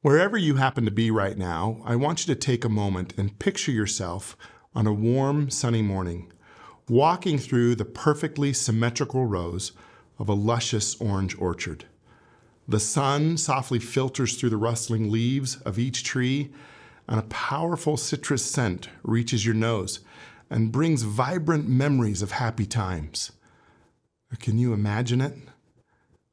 Wherever you happen to be right now, I want you to take a moment and picture yourself on a warm, sunny morning, walking through the perfectly symmetrical rows of a luscious orange orchard. The sun softly filters through the rustling leaves of each tree, and a powerful citrus scent reaches your nose and brings vibrant memories of happy times. Can you imagine it?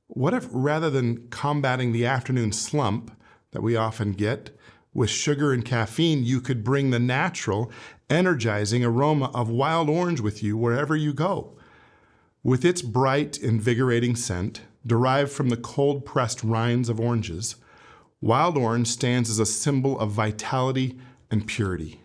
What if, rather than combating the afternoon slump that we often get with sugar and caffeine, you could bring the natural, energizing aroma of wild orange with you wherever you go? With its bright, invigorating scent, derived from the cold-pressed rinds of oranges, wild orange stands as a symbol of vitality and purity.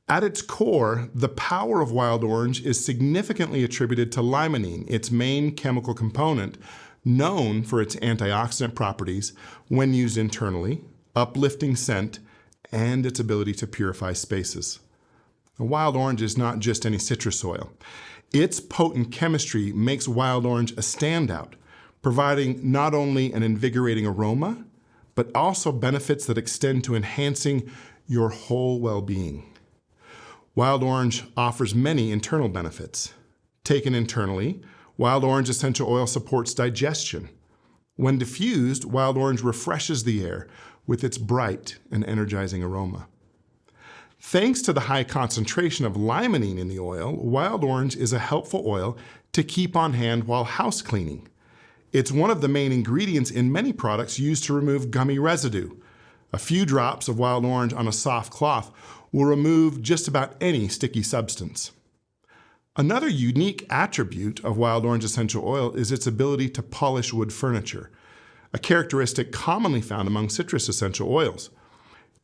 At its core, the power of wild orange is significantly attributed to limonene, its main chemical component, known for its antioxidant properties when used internally, uplifting scent, and its ability to purify spaces. A wild orange is not just any citrus oil. Its potent chemistry makes wild orange a standout, providing not only an invigorating aroma, but also benefits that extend to enhancing your whole well-being. Wild orange offers many internal benefits. Taken internally, wild orange essential oil supports digestion. When diffused, wild orange refreshes the air with its bright and energizing aroma. Thanks to the high concentration of limonene in the oil, wild orange is a helpful oil to keep on hand while house cleaning. It's one of the main ingredients in many products used to remove gummy residue. A few drops of wild orange on a soft cloth will remove just about any sticky substance. Another unique attribute of wild orange essential oil is its ability to polish wood furniture, a characteristic commonly found among citrus essential oils.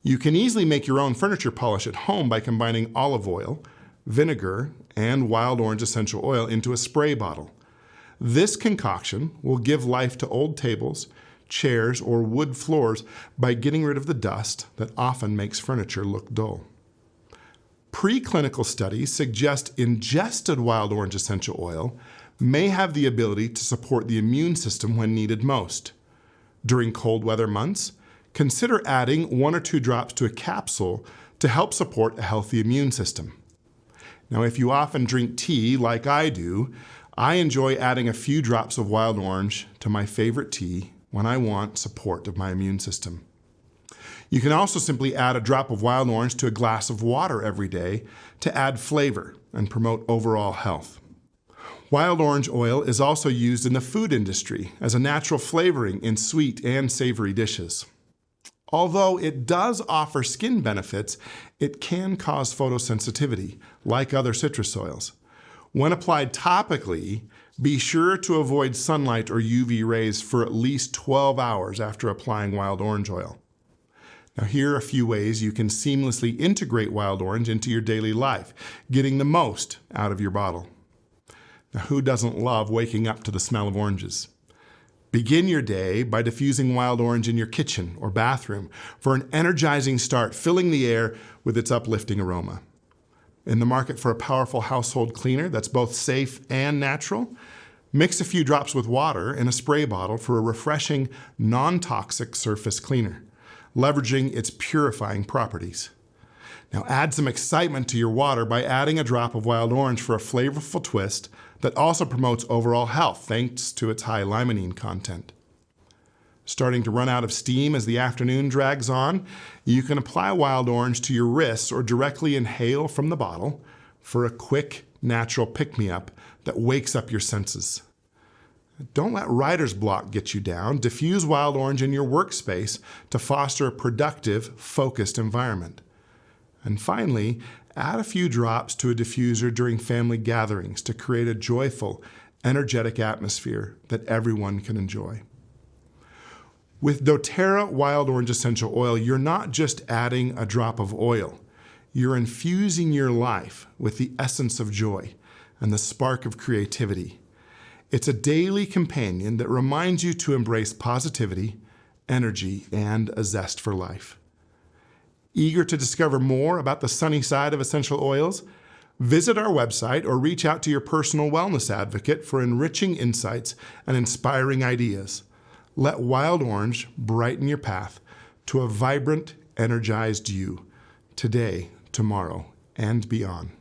You can easily make your own furniture polish at home by combining olive oil, vinegar, and wild orange essential oil into a spray bottle. This concoction will give life to old tables, chairs, or wood floors by getting rid of the dust that often makes furniture look dull. Preclinical studies suggest ingested wild orange essential oil may have the ability to support the immune system when needed most. During cold weather months, consider adding 1 or 2 drops to a capsule to help support a healthy immune system. Now, if you often drink tea like I do, I enjoy adding a few drops of wild orange to my favorite tea when I want support of my immune system. You can also simply add a drop of wild orange to a glass of water every day to add flavor and promote overall health. Wild orange oil is also used in the food industry as a natural flavoring in sweet and savory dishes. Although it does offer skin benefits, it can cause photosensitivity, like other citrus oils. When applied topically, be sure to avoid sunlight or UV rays for at least 12 hours after applying wild orange oil. Now, here are a few ways you can seamlessly integrate wild orange into your daily life, getting the most out of your bottle. Now, who doesn't love waking up to the smell of oranges? Begin your day by diffusing wild orange in your kitchen or bathroom for an energizing start, filling the air with its uplifting aroma. In the market for a powerful household cleaner that's both safe and natural, mix a few drops with water in a spray bottle for a refreshing, non-toxic surface cleaner, leveraging its purifying properties. Now add some excitement to your water by adding a drop of wild orange for a flavorful twist that also promotes overall health thanks to its high limonene content. Starting to run out of steam as the afternoon drags on, you can apply wild orange to your wrists or directly inhale from the bottle for a quick, natural pick-me-up that wakes up your senses. Don't let writer's block get you down. Diffuse wild orange in your workspace to foster a productive, focused environment. And finally, add a few drops to a diffuser during family gatherings to create a joyful, energetic atmosphere that everyone can enjoy. With doTERRA Wild Orange Essential Oil, you're not just adding a drop of oil. You're infusing your life with the essence of joy and the spark of creativity. It's a daily companion that reminds you to embrace positivity, energy, and a zest for life. Eager to discover more about the sunny side of essential oils? Visit our website or reach out to your personal wellness advocate for enriching insights and inspiring ideas. Let Wild Orange brighten your path to a vibrant, energized you today, tomorrow, and beyond.